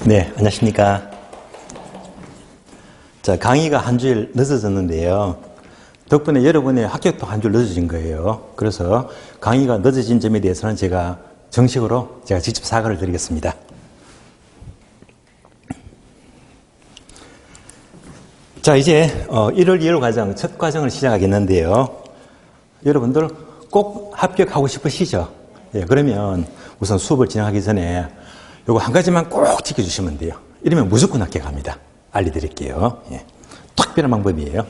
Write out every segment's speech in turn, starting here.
네, 안녕하십니까. 자, 강의가 한 주일 늦어졌는데요. 덕분에 여러분의 합격도 한 주일 늦어진 거예요. 그래서 강의가 늦어진 점에 대해서는 제가 정식으로 직접 사과를 드리겠습니다. 자, 이제 1월 2월 과정, 첫 과정을 시작하겠는데요. 여러분들 꼭 합격하고 싶으시죠? 예, 그러면 우선 수업을 진행하기 전에 요거 한 가지만 꼭 지켜주시면 돼요. 이러면 무조건 합격합니다. 알려드릴게요. 예. 특별한 방법이에요.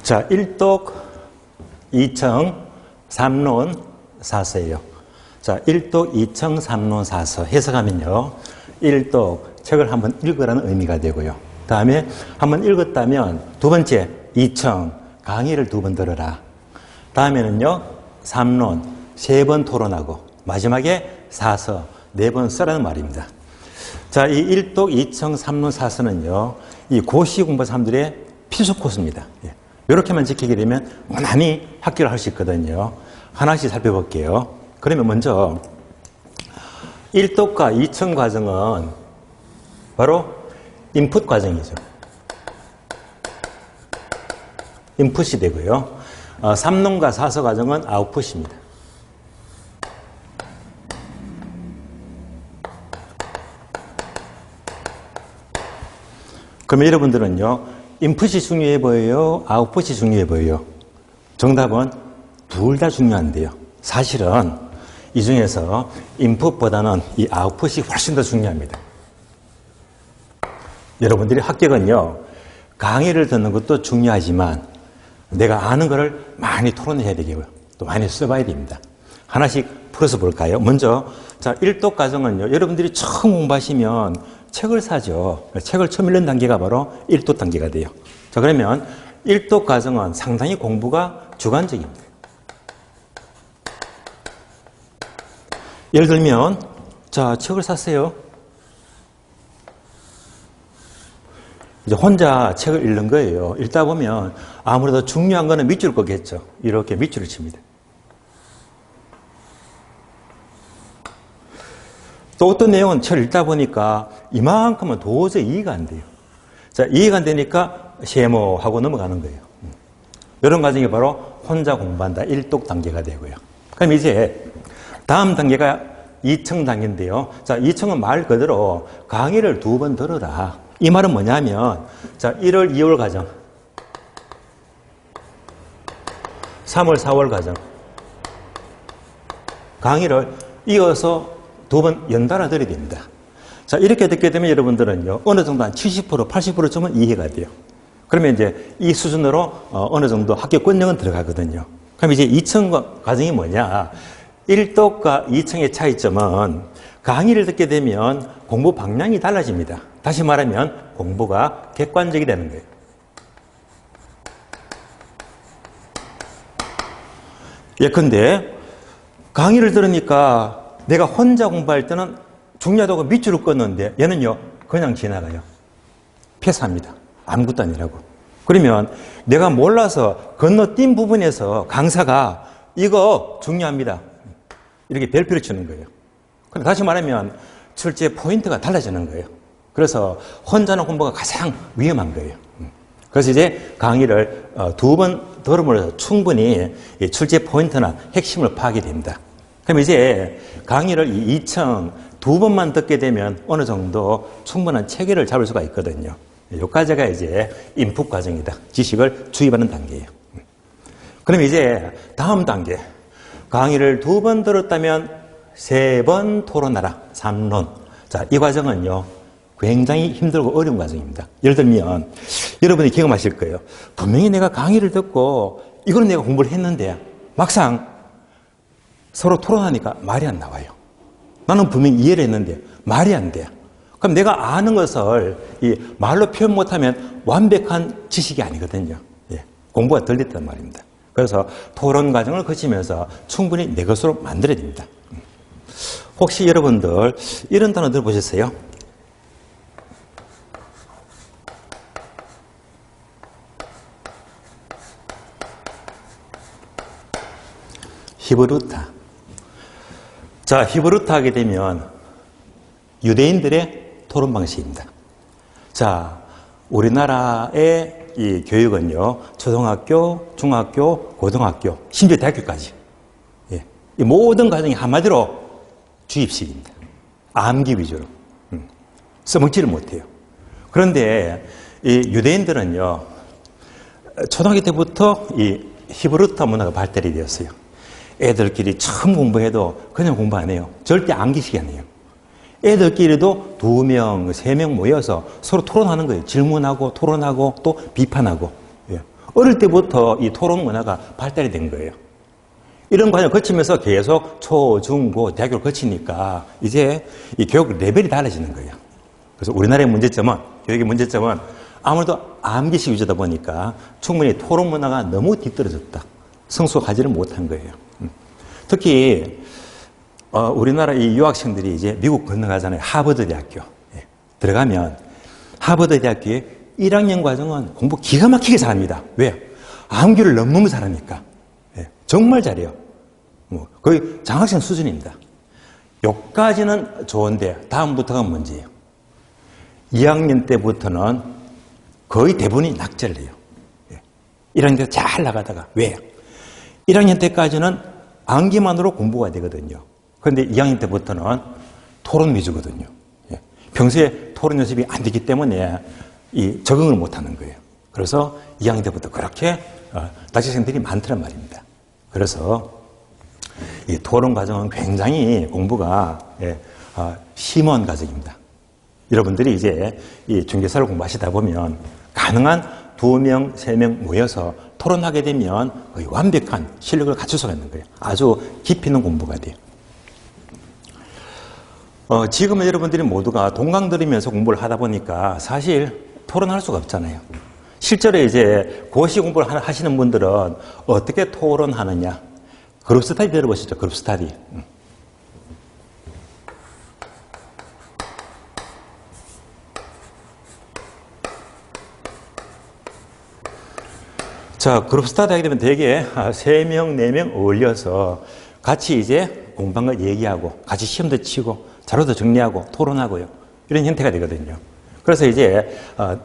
자, 1독, 2청, 3론, 4서예요. 자, 1독, 2청, 3론, 4서 해석하면요. 1독, 책을 한번 읽으라는 의미가 되고요. 다음에 한번 읽었다면 두 번째, 2청, 강의를 두 번 들어라. 다음에는요, 3론, 세 번 토론하고 마지막에 4서, 네 번 써라는 말입니다. 자, 이 1독, 2청, 3론, 4서는요, 이 고시 공부 사람들의 필수 코스입니다. 예. 이렇게만 지키게 되면 많이 합격을 할 수 있거든요. 하나씩 살펴볼게요. 그러면 먼저 1독과 2청 과정은 바로 인풋 과정이죠. 인풋이 되고요. 3론과 4서 과정은 아웃풋입니다. 그러면 여러분들은요. 인풋이 중요해 보여요? 아웃풋이 중요해 보여요? 정답은 둘 다 중요한데요. 사실은 이 중에서 인풋보다는 이 아웃풋이 훨씬 더 중요합니다. 여러분들이 합격은요. 강의를 듣는 것도 중요하지만 내가 아는 것을 많이 토론해야 되고요. 또 많이 써봐야 됩니다. 하나씩 풀어서 볼까요? 먼저 자 1독 과정은요. 여러분들이 처음 공부하시면 책을 사죠. 책을 처음 읽는 단계가 바로 1독 단계가 돼요. 자, 그러면 1독 과정은 상당히 공부가 주관적입니다. 예를 들면, 자, 책을 샀어요. 이제 혼자 책을 읽는 거예요. 읽다 보면 아무래도 중요한 거는 밑줄 거겠죠. 이렇게 밑줄을 칩니다. 또 어떤 내용은 책을 읽다 보니까 이만큼은 도저히 이해가 안 돼요. 자, 이해가 안 되니까 세모하고 넘어가는 거예요. 이런 과정이 바로 혼자 공부한다 1독 단계가 되고요. 그럼 이제 다음 단계가 2청 단계인데요. 자, 2청은 말 그대로 강의를 두 번 들어라. 이 말은 뭐냐면 자, 1월, 2월 과정, 3월, 4월 과정 강의를 이어서 두 번 연달아 들어야 됩니다. 자, 이렇게 듣게 되면 여러분들은요, 어느 정도 한 70%, 80%쯤은 이해가 돼요. 그러면 이제 이 수준으로 어느 정도 합격권역은 들어가거든요. 그럼 이제 2청 과정이 뭐냐? 1독과 2청의 차이점은 강의를 듣게 되면 공부 방향이 달라집니다. 다시 말하면 공부가 객관적이 되는 거예요. 예컨대 강의를 들으니까 내가 혼자 공부할 때는 중요하다고 밑줄을 껐는데 얘는요 그냥 지나가요. 패스합니다. 아무것도 아니라고. 그러면 내가 몰라서 건너뛴 부분에서 강사가 이거 중요합니다. 이렇게 별표를 치는 거예요. 그럼 다시 말하면 철제 포인트가 달라지는 거예요. 그래서 혼자는 공부가 가장 위험한 거예요. 그래서 이제 강의를 두 번 들음으로써 충분히 출제 포인트나 핵심을 파악이 됩니다. 그럼 이제 강의를 2청 두 번만 듣게 되면 어느 정도 충분한 체계를 잡을 수가 있거든요. 여기까지가 이제 인풋 과정이다. 지식을 주입하는 단계예요. 그럼 이제 다음 단계. 강의를 두 번 들었다면 세 번 토론하라. 3론. 자, 이 과정은요. 굉장히 힘들고 어려운 과정입니다. 예를 들면 여러분이 경험하실 거예요. 분명히 내가 강의를 듣고 이거는 내가 공부를 했는데 막상 서로 토론하니까 말이 안 나와요. 나는 분명히 이해를 했는데 말이 안 돼. 그럼 내가 아는 것을 이 말로 표현 못하면 완벽한 지식이 아니거든요. 예, 공부가 덜 됐단 말입니다. 그래서 토론 과정을 거치면서 충분히 내 것으로 만들어야 됩니다. 혹시 여러분들 이런 단어 들어보셨어요? 히브루타. 자, 히브루타 하게 되면 유대인들의 토론 방식입니다. 자, 우리나라의 이 교육은요, 초등학교, 중학교, 고등학교, 심지어 대학교까지. 예, 이 모든 과정이 한마디로 주입식입니다. 암기 위주로. 써먹지를 못해요. 그런데 이 유대인들은요, 초등학교 때부터 이 히브루타 문화가 발달이 되었어요. 애들끼리 처음 공부해도 그냥 공부 안 해요. 절대 암기식이 아니에요. 애들끼리도 2명, 3명 모여서 서로 토론하는 거예요. 질문하고 토론하고 또 비판하고. 예. 어릴 때부터 이 토론 문화가 발달이 된 거예요. 이런 과정을 거치면서 계속 초, 중, 고, 대학교를 거치니까 이제 이 교육 레벨이 달라지는 거예요. 그래서 우리나라의 문제점은, 교육의 문제점은 아무래도 암기식 위주다 보니까 충분히 토론 문화가 너무 뒤떨어졌다. 성숙하지를 못한 거예요. 특히 우리나라 이 유학생들이 이제 미국 건너가잖아요. 하버드 대학교. 예. 들어가면 하버드 대학교의 1학년 과정은 공부 기가 막히게 잘합니다. 왜요? 암기를 너무 잘하니까. 예. 정말 잘해요. 거의 장학생 수준입니다. 여기까지는 좋은데 다음부터가 문제예요. 2학년 때부터는 거의 대부분이 낙제를 해요. 예. 1학년 때 잘 나가다가 왜요? 1학년 때까지는 암기만으로 공부가 되거든요. 그런데 2학년 때부터는 토론 위주거든요. 예. 평소에 토론 연습이 안 되기 때문에 이 적응을 못 하는 거예요. 그래서 2학년 때부터 그렇게 낙제생들이 많더란 말입니다. 그래서 이 토론 과정은 굉장히 공부가 심오한 과정입니다. 여러분들이 이제 이 중개사를 공부하시다 보면 가능한 2명, 3명 모여서 토론하게 되면 거의 완벽한 실력을 갖춰서 가는 거예요. 아주 깊이 있는 공부가 돼요. 지금은 여러분들이 모두가 동강 들으면서 공부를 하다 보니까 사실 토론할 수가 없잖아요. 실제로 이제 고시 공부를 하시는 분들은 어떻게 토론하느냐. 그룹 스터디 들어보시죠. 그룹 스터디. 자, 그룹 스터디 하게 되면 대개 3명, 4명 어울려서 같이 이제 공부한 거 얘기하고 같이 시험도 치고 자료도 정리하고 토론하고요. 이런 형태가 되거든요. 그래서 이제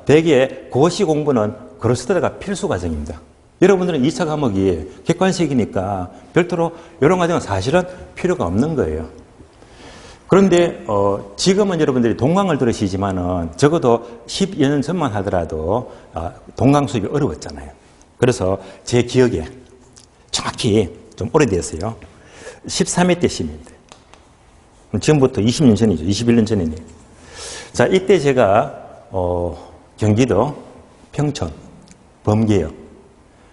대개 고시 공부는 그룹 스터디가 필수 과정입니다. 여러분들은 2차 과목이 객관식이니까 별도로 이런 과정은 사실은 필요가 없는 거예요. 그런데 지금은 여러분들이 동강을 들으시지만은 적어도 10여 년 전만 하더라도 동강 수업이 어려웠잖아요. 그래서 제 기억에 정확히 좀 오래됐어요. 13회 때 시입니다. 지금부터 20년 전이죠. 21년 전이네요. 자, 이때 제가 경기도 평촌 범계역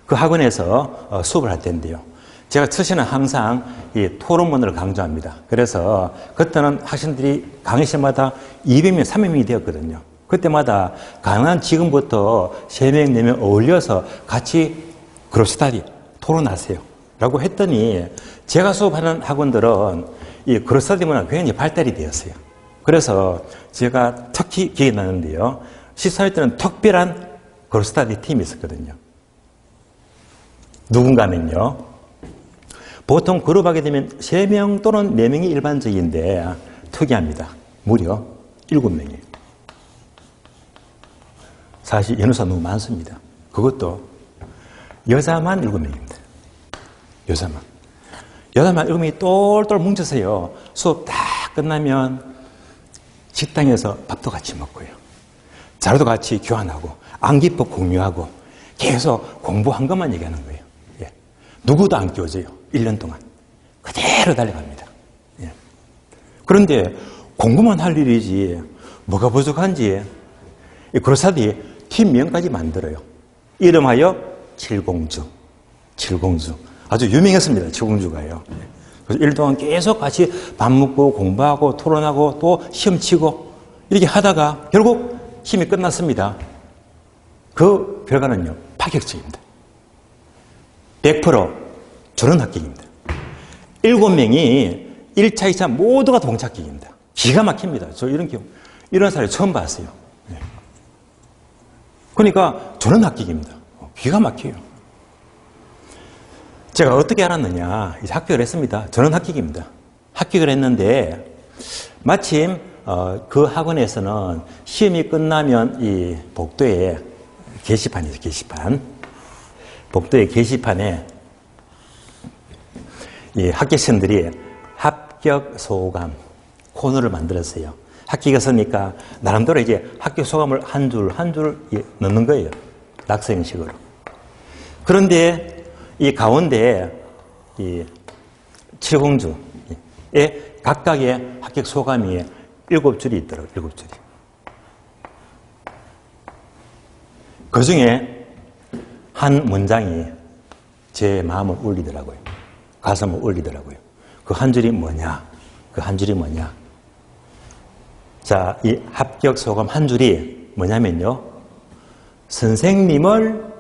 그 학원에서 수업을 할 때인데요. 제가 첫째는 항상 이 토론문을 강조합니다. 그래서 그때는 학생들이 강의 시간마다 200명, 300명이 되었거든요. 그때마다 가능한 지금부터 3명, 4명 어울려서 같이 그룹 스터디 토론하세요. 라고 했더니 제가 수업하는 학원들은 이 그룹 스터디 문화가 굉장히 발달이 되었어요. 그래서 제가 특히 기억이 나는데요. 14회 때는 특별한 그룹 스터디 팀이 있었거든요. 누군가는요. 보통 그룹하게 되면 3명 또는 4명이 일반적인데 특이합니다. 무려 7명이에요. 사실 연우사 너무 많습니다. 그것도 여자만 7명입니다. 여자만 7명이 똘똘 뭉쳐서요. 수업 다 끝나면 식당에서 밥도 같이 먹고요. 자료도 같이 교환하고 암기법 공유하고 계속 공부한 것만 얘기하는 거예요. 예. 누구도 안 끼워져요. 1년 동안. 그대로 달려갑니다. 예. 그런데 공부만 할 일이지 뭐가 부족한지 이 그로사들이 팀명까지 만들어요. 이름하여 칠공주. 칠공주. 아주 유명했습니다. 칠공주가요. 그래서 1년 동안 계속 같이 밥 먹고 공부하고 토론하고 또 시험 치고 이렇게 하다가 결국 시험이 끝났습니다. 그 결과는요, 파격적입니다. 100% 전원 합격입니다. 7명이 1차, 2차 모두가 동착격입니다. 기가 막힙니다. 저 이런 경우, 이런 사례 처음 봤어요. 네. 그러니까 전원 합격입니다. 기가 막혀요. 제가 어떻게 알았느냐, 이제 합격을 했습니다. 전원 합격입니다. 합격을 했는데 마침 그 학원에서는 시험이 끝나면 이 복도에 게시판이죠, 게시판. 복도의 게시판에 이 합격생들이 합격 소감 코너를 만들었어요. 합격했으니까 나름대로 이제 합격 소감을 한 줄 한 줄 넣는 거예요. 낙서 형식으로. 그런데 이 가운데 이 칠공주의 각각의 합격 소감이 7줄이 있더라고요. 7줄이. 그 중에 한 문장이 제 마음을 울리더라고요. 가슴을 울리더라고요. 그 한 줄이 뭐냐? 그 한 줄이 뭐냐? 자, 이 합격 소감 한 줄이 뭐냐면요. 선생님을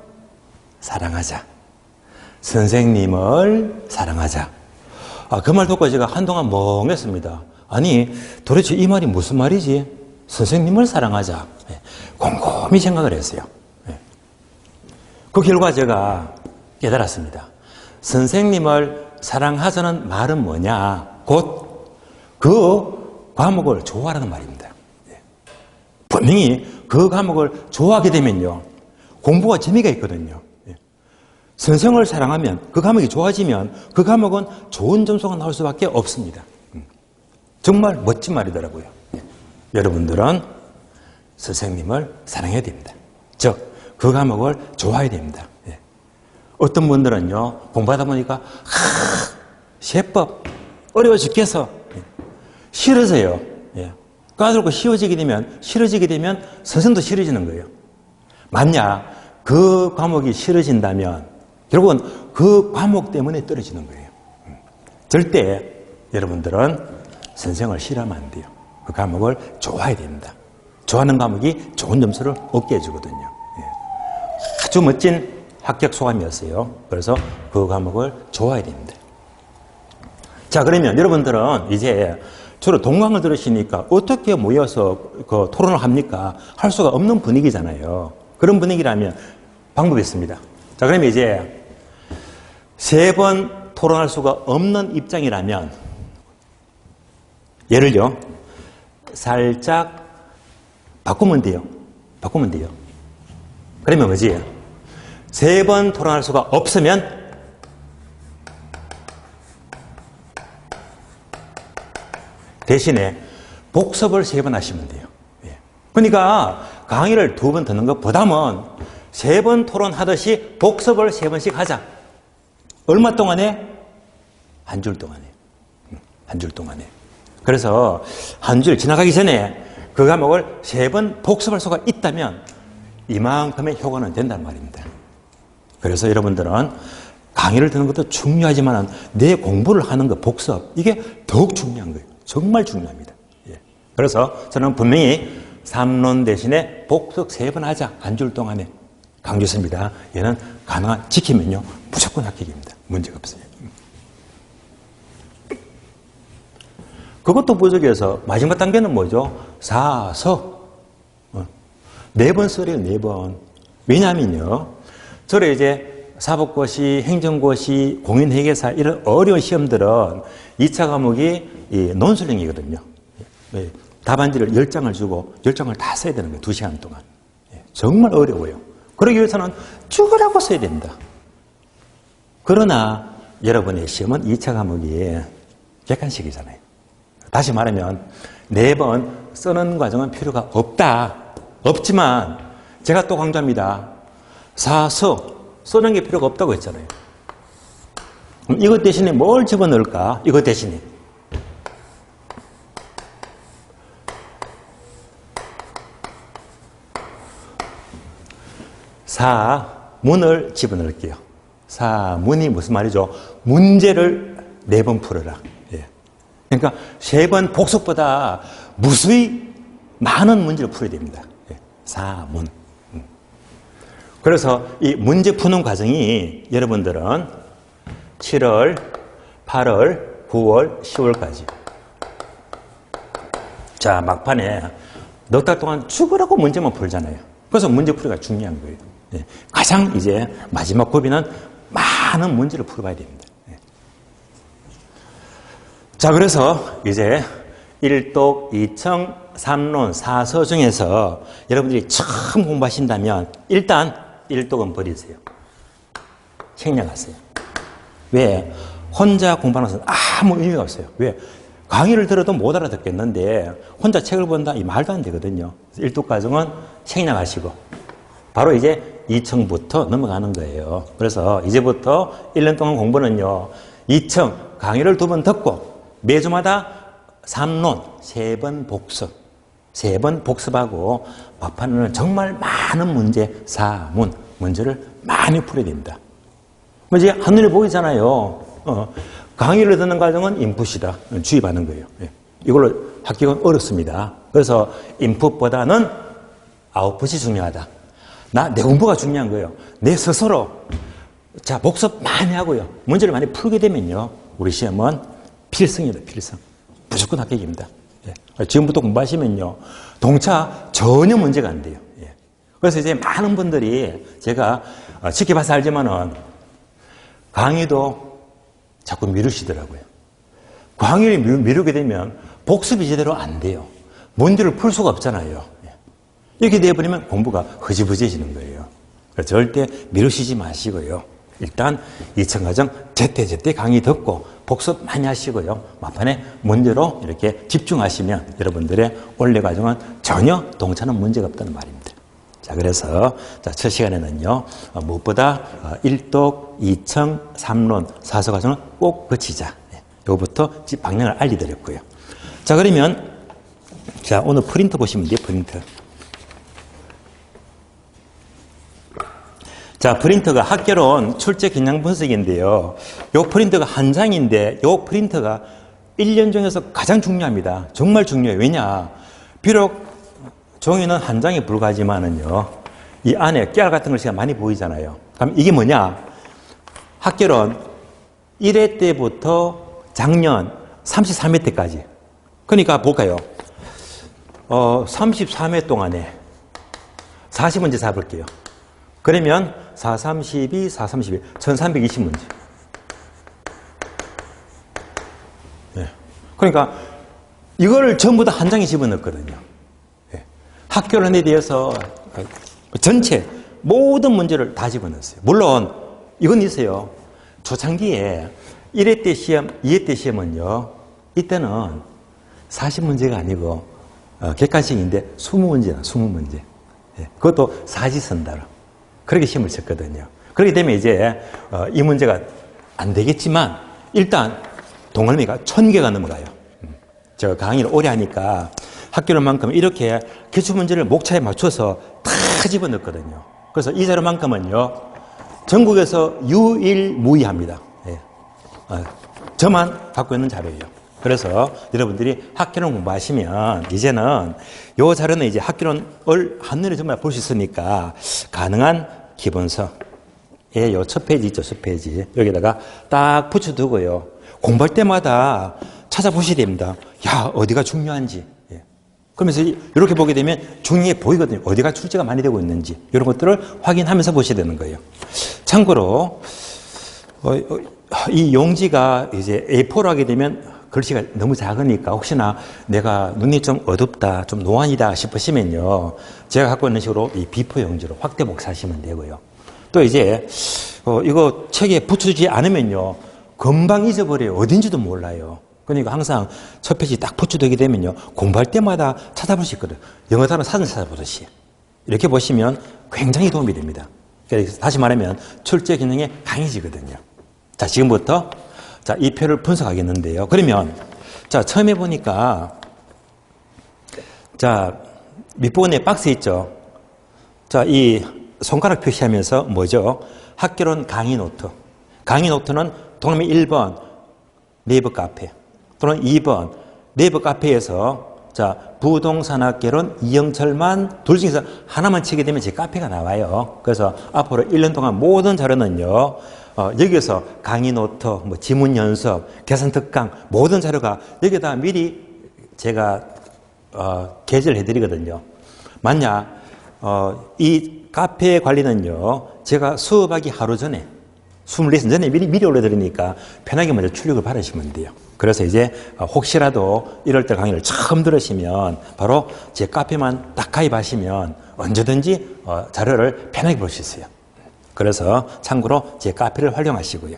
사랑하자. 선생님을 사랑하자. 그 말 듣고 제가 한동안 멍했습니다. 아니, 도대체 이 말이 무슨 말이지? 선생님을 사랑하자. 곰곰이 생각을 했어요. 그 결과 제가 깨달았습니다. 선생님을 사랑하자는 말은 뭐냐? 곧 그 과목을 좋아하라는 말입니다. 분명히 그 과목을 좋아하게 되면요, 공부가 재미가 있거든요. 선생을 사랑하면, 그 과목이 좋아지면 그 과목은 좋은 점수가 나올 수밖에 없습니다. 정말 멋진 말이더라고요. 여러분들은 선생님을 사랑해야 됩니다. 즉, 그 과목을 좋아해야 됩니다. 어떤 분들은요, 공부하다 보니까 세법 어려워 죽겠어. 싫어져요. 까다롭고 싫어지게 되면 선생도 싫어지는 거예요. 만약 그 과목이 싫어진다면 결국은 그 과목 때문에 떨어지는 거예요. 절대 여러분들은 선생을 싫어하면 안 돼요. 그 과목을 좋아해야 됩니다. 좋아하는 과목이 좋은 점수를 얻게 해주거든요. 아주 멋진 합격 소감이었어요. 그래서 그 과목을 좋아해야 됩니다. 자, 그러면 여러분들은 이제 주로 동강을 들으시니까 어떻게 모여서 그 토론을 합니까? 할 수가 없는 분위기잖아요. 그런 분위기라면 방법이 있습니다. 자, 그러면 이제 3번 토론할 수가 없는 입장이라면 예를요, 살짝 바꾸면 돼요. 바꾸면 돼요. 그러면 뭐지? 3번 토론할 수가 없으면 대신에 복습을 3번 하시면 돼요. 그러니까 강의를 2번 듣는 것보다는 3번 토론하듯이 복습을 3번씩 하자. 얼마 동안에? 한 줄 동안에. 한 줄 동안에. 그래서 한 줄 지나가기 전에 그 과목을 3번 복습할 수가 있다면 이만큼의 효과는 된단 말입니다. 그래서 여러분들은 강의를 듣는 것도 중요하지만 내 공부를 하는 것, 복습, 이게 더욱 중요한 거예요. 정말 중요합니다. 그래서 저는 분명히 삼론 대신에 복습 3번 하자. 한 줄 동안에 강조했습니다. 얘는 가능한 지키면요, 무조건 합격입니다. 문제가 없어요. 그것도 부족해서 마지막 단계는 뭐죠? 사서. 4번 쓰래요, 4번. 왜냐하면요, 저를 이제 사법고시, 행정고시, 공인회계사 이런 어려운 시험들은 2차 과목이 논술형이거든요. 답안지를 10장을 주고 10장을 다 써야 되는 거예요. 2시간 동안. 정말 어려워요. 그러기 위해서는 죽으라고 써야 됩니다. 그러나 여러분의 시험은 2차 과목이 객관식이잖아요. 다시 말하면 4번 쓰는 과정은 필요가 없다. 없지만 제가 또 강조합니다. 사서 쓰는 게 필요가 없다고 했잖아요. 그럼 이것 대신에 뭘 집어넣을까? 이것 대신에 사문을 집어넣을게요. 사문이 무슨 말이죠? 문제를 4번 풀어라. 예. 그러니까 3번 복습보다 무수히 많은 문제를 풀어야 됩니다. 예. 사문. 그래서 이 문제 푸는 과정이 여러분들은 7월, 8월, 9월, 10월까지. 자, 막판에 넉 달 동안 죽으라고 문제만 풀잖아요. 그래서 문제 풀이가 중요한 거예요. 예. 가장 이제 마지막 고비는 많은 문제를 풀어봐야 됩니다. 예. 자, 그래서 이제 1독, 2청, 3론, 4서 중에서 여러분들이 처음 공부하신다면 일단 1독은 버리세요. 생략하세요. 왜? 혼자 공부하는 것은 아무 의미가 없어요. 왜? 강의를 들어도 못 알아듣겠는데 혼자 책을 본다? 이 말도 안 되거든요. 1독 과정은 생략하시고 바로 이제 2청부터 넘어가는 거예요. 그래서 이제부터 1년 동안 공부는요. 2청 강의를 2번 듣고 매주마다 3론 3번 복습 3번 복습하고 막판에는 정말 많은 문제, 사문, 문제를 많이 풀어야 됩니다. 이제 한눈에 보이잖아요. 강의를 듣는 과정은 인풋이다. 주의받는 거예요. 예. 이걸로 합격은 어렵습니다. 그래서 인풋보다는 아웃풋이 중요하다. 내 공부가 중요한 거예요. 내 스스로. 자, 복습 많이 하고요. 문제를 많이 풀게 되면요. 우리 시험은 필승이다, 필승. 무조건 합격입니다. 예. 지금부터 공부하시면요. 동차 전혀 문제가 안 돼요. 예. 그래서 이제 많은 분들이 제가 지켜봐서 알지만은 강의도 자꾸 미루시더라고요. 강의를 미루게 되면 복습이 제대로 안 돼요. 문제를 풀 수가 없잖아요. 이렇게 되어버리면 공부가 흐지부지해지는 거예요. 그래서 절대 미루시지 마시고요. 일단 2천 과정 제때 강의 듣고 복습 많이 하시고요. 막판에 문제로 이렇게 집중하시면 여러분들의 원래 과정은 전혀 동차는 문제가 없다는 말입니다. 자, 그래서 첫 시간에는요, 무엇보다 1독, 2청, 3론, 4서 과정은 꼭 거치자. 요거부터 방향을 알려드렸고요. 자, 그러면 자, 오늘 프린트 보시면 돼요, 프린트. 자, 프린터가 학교론 출제 경향 분석인데요. 요 프린터가 한 장인데 요 프린터가 1년 중에서 가장 중요합니다. 정말 중요해요. 왜냐? 비록 종이는 한 장에 불과하지만은요. 이 안에 깨알 같은 것이 많이 보이잖아요. 그럼 이게 뭐냐? 학교론 1회 때부터 작년 33회 때까지. 그러니까 볼까요? 33회 동안에 40문제 잡을게요. 그러면 4, 32, 4, 32, 1320문제. 네. 그러니까 이거를 전부 다 한 장에 집어넣거든요. 네. 학교론에 대해서 전체 모든 문제를 다 집어넣었어요. 물론 이건 있어요. 초창기에 1회 때 시험, 2회 때 시험은요. 이때는 40문제가 아니고 객관식인데 20문제나 20문제. 네. 그것도 사지선다로. 그렇게 시험을 쳤거든요. 그렇게 되면 이제 이 문제가 안 되겠지만 일단 동얼미가 1000개가 넘어가요. 제가 강의를 오래 하니까 학교론만큼 이렇게 기출문제를 목차에 맞춰서 다 집어넣거든요. 그래서 이 자료만큼은요. 전국에서 유일무이합니다. 예. 저만 갖고 있는 자료예요. 그래서 여러분들이 학교론 공부하시면 이제는 요 자료는 이제 학교론을 한눈에 정말 볼 수 있으니까 가능한 기본서에 요 첫 페이지 있죠, 첫 페이지. 여기다가 딱 붙여두고요. 공부할 때마다 찾아보셔야 됩니다. 야, 어디가 중요한지. 예. 그러면서 이렇게 보게 되면 중요해 보이거든요. 어디가 출제가 많이 되고 있는지. 이런 것들을 확인하면서 보셔야 되는 거예요. 참고로, 이 용지가 이제 A4로 하게 되면 글씨가 너무 작으니까 혹시나 내가 눈이 좀 어둡다, 좀 노안이다 싶으시면요. 제가 갖고 있는 식으로 이 B4 용지로 확대 복사하시면 되고요. 또 이제 이거 책에 붙여주지 않으면요. 금방 잊어버려요. 어딘지도 몰라요. 그러니까 항상 첫 페이지 딱 붙여두게 되면요. 공부할 때마다 찾아볼 수 있거든요. 영어 단어 사전 찾아보듯이. 이렇게 보시면 굉장히 도움이 됩니다. 그래서 다시 말하면 출제 기능이 강해지거든요. 자, 지금부터 자, 이 표를 분석하겠는데요. 그러면, 자, 처음에 보니까, 자, 밑부분에 박스 있죠? 자, 이 손가락 표시하면서 뭐죠? 학교론 강의 노트. 강의 노트는 동남이 1번 네이버 카페 또는 2번 네이버 카페에서 자, 부동산학개론 이영철만 둘 중에서 하나만 치게 되면 제 카페가 나와요. 그래서 앞으로 1년 동안 모든 자료는요, 여기에서 강의 노트, 뭐 지문 연습, 계산 특강, 모든 자료가 여기다 미리 제가 게재를 해드리거든요. 만약 이 카페 관리는요, 제가 수업하기 하루 전에 24시간 전에 미리 올려드리니까 편하게 먼저 출력을 받으시면 돼요. 그래서 이제 혹시라도 이럴 때 강의를 처음 들으시면 바로 제 카페만 딱 가입하시면 언제든지 자료를 편하게 볼 수 있어요. 그래서 참고로 제 카페를 활용하시고요.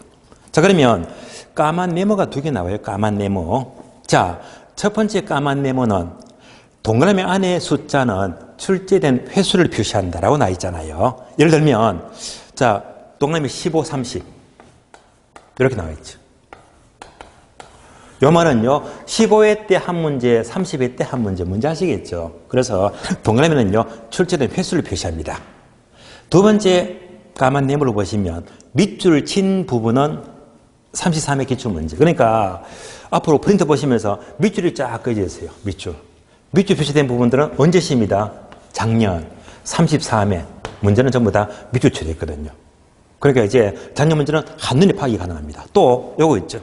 자, 그러면 까만 네모가 2개 나와요. 까만 네모. 자, 첫 번째 까만 네모는 동그라미 안에 숫자는 출제된 횟수를 표시한다라고 나와 있잖아요. 예를 들면 자, 동그라미 15, 30 이렇게 나와 있죠. 요 말은요, 15회 때 한 문제, 30회 때 한 문제, 문제 아시겠죠? 그래서 동그라미는요, 출제된 횟수를 표시합니다. 두 번째 까만 네모를 보시면 밑줄 친 부분은 33회 기출문제. 그러니까 앞으로 프린트 보시면서 밑줄이 쫙 그려져 있어요. 밑줄 표시된 부분들은 언제 시입니다? 작년 33회 문제는 전부 다 밑줄 처리했거든요. 그러니까 이제 작년 문제는 한눈에 파악이 가능합니다. 또 요거 있죠.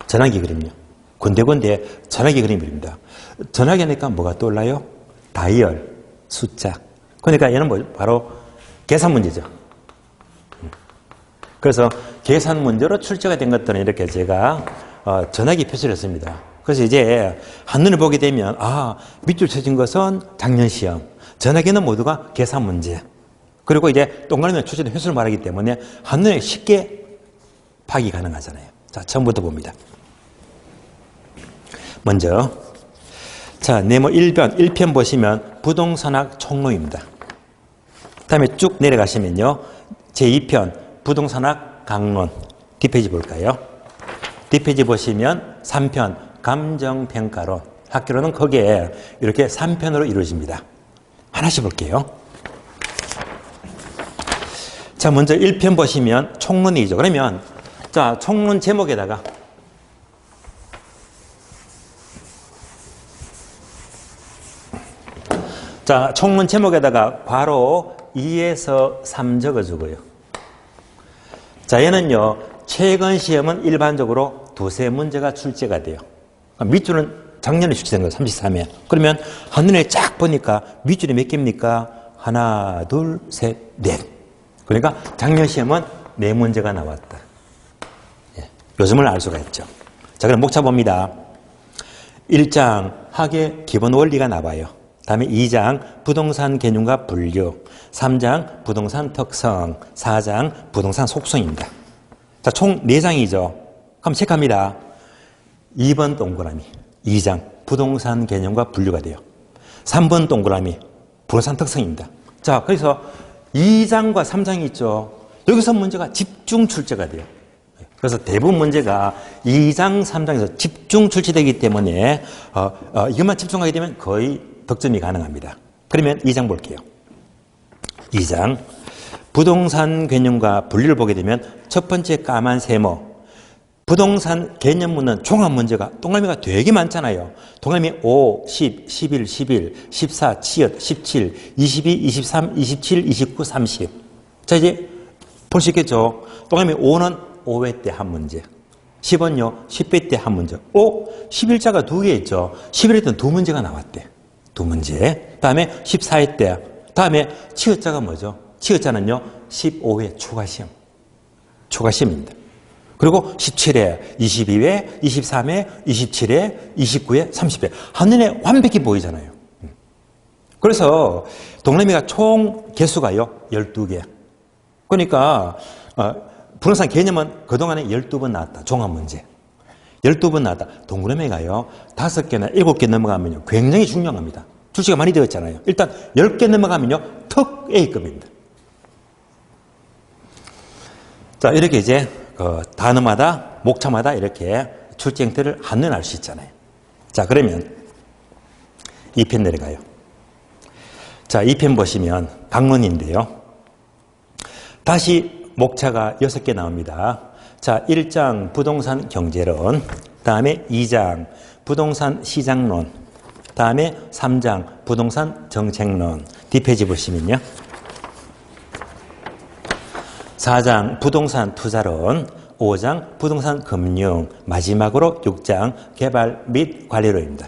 전화기 그림요. 군데군데 전화기 그림입니다. 전화기 하니까 뭐가 떠올라요? 다이얼, 숫자. 그러니까 얘는 뭐 바로 계산 문제죠. 그래서 계산 문제로 출제가 된 것들은 이렇게 제가 전화기 표시를 했습니다. 그래서 이제 한눈에 보게 되면 밑줄 쳐진 것은 작년 시험, 전화기는 모두가 계산 문제. 그리고 이제 동그라미에 출제된 횟수를 말하기 때문에 한눈에 쉽게 파악이 가능하잖아요. 자, 처음부터 봅니다. 먼저 자, 네모 1번 1편 보시면 부동산학 총론입니다. 다음에 쭉 내려가시면요, 제2편 부동산학 강론 뒷페이지 볼까요? 뒷페이지 보시면 3편 감정평가론, 학교로는 거기에 이렇게 3편으로 이루어집니다. 하나씩 볼게요. 자, 먼저 1편 보시면 총론이죠. 그러면 자, 총론 제목에다가 자, 총론 제목에다가 괄호 2에서 3 적어주고요. 자, 얘는요, 최근 시험은 일반적으로 2-3문제가 출제가 돼요. 밑줄은 작년에 출제된 거예요. 33회. 그러면 한눈에 쫙 보니까 밑줄이 몇 개입니까? 하나, 둘, 셋, 넷. 그러니까 작년 시험은 4문제가 나왔다. 예, 요즘을 알 수가 있죠. 자, 그럼 목차 봅니다. 1장 학의 기본 원리가 나와요. 다음에 2장 부동산 개념과 분류, 3장 부동산 특성, 4장 부동산 속성입니다. 자, 총 4장이죠. 그럼 체크합니다. 2번 동그라미 2장 부동산 개념과 분류가 돼요. 3번 동그라미 부동산 특성입니다. 자, 그래서 2장과 3장이 있죠. 여기서 문제가 집중 출제가 돼요. 그래서 대부분 문제가 2장, 3장에서 집중 출제되기 때문에 이것만 집중하게 되면 거의 득점이 가능합니다. 그러면 2장 볼게요. 2장 부동산 개념과 분류를 보게 되면 첫 번째 까만 세모, 부동산 개념문은 종합 문제가 동그라미가 되게 많잖아요. 동그라미 5, 10, 11, 11, 14, 7, 17, 22, 23, 27, 29, 30. 자, 이제 볼 수 있겠죠. 동그라미 5는 5회 때 한 문제, 10은요 10회 때 한 문제. 11자가 2개 있죠. 11회 때는 2문제가 나왔대. 2문제. 다음에 14회 때. 다음에 치읓자가 뭐죠? 치읓자는요 15회 추가시험. 추가시험입니다. 그리고 17회, 22회, 23회, 27회, 29회, 30회. 한눈에 완벽히 보이잖아요. 그래서 동그라미가 총 개수가요 12개. 그러니까 부동산 개념은 그동안에 12번 나왔다. 종합문제. 12번 나왔다. 동그라미가요 5개나 7개 넘어가면요 굉장히 중요합니다. 출시가 많이 되었잖아요. 일단 10개 넘어가면요 특 A급입니다. 자, 이렇게 이제 단어마다 목차마다 이렇게 출제 형태를 한눈에 알 수 있잖아요. 자, 그러면 2편 내려가요. 자, 2편 보시면 강론인데요. 다시 목차가 6개 나옵니다. 자, 1장 부동산 경제론, 다음에 2장 부동산 시장론, 다음에 3장 부동산 정책론. 뒷페이지 보시면요. 4장 부동산 투자론, 5장 부동산 금융, 마지막으로 6장 개발 및 관리론입니다.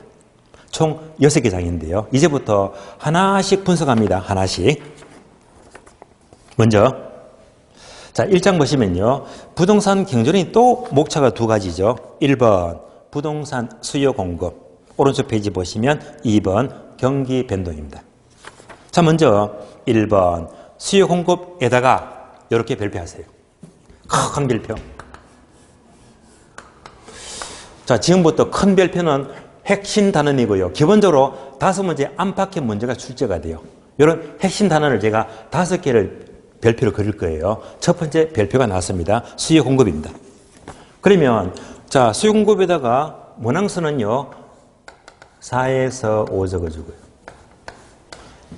총 6개 장인데요. 이제부터 하나씩 분석합니다. 하나씩. 먼저 자, 1장 보시면요. 부동산 경제론이 또 목차가 두 가지죠. 1번 부동산 수요 공급. 오른쪽 페이지 보시면 2번 경기 변동입니다. 자, 먼저 1번 수요 공급에다가 이렇게 별표하세요. 큰 별표. 자, 지금부터 큰 별표는 핵심 단원이고요. 기본적으로 5문제 안팎의 문제가 출제가 돼요. 이런 핵심 단원을 제가 5개를 별표로 그릴 거예요. 첫 번째 별표가 나왔습니다. 수요 공급입니다. 그러면 자, 수요 공급에다가 문항수는요. 4에서 5 적어주고요.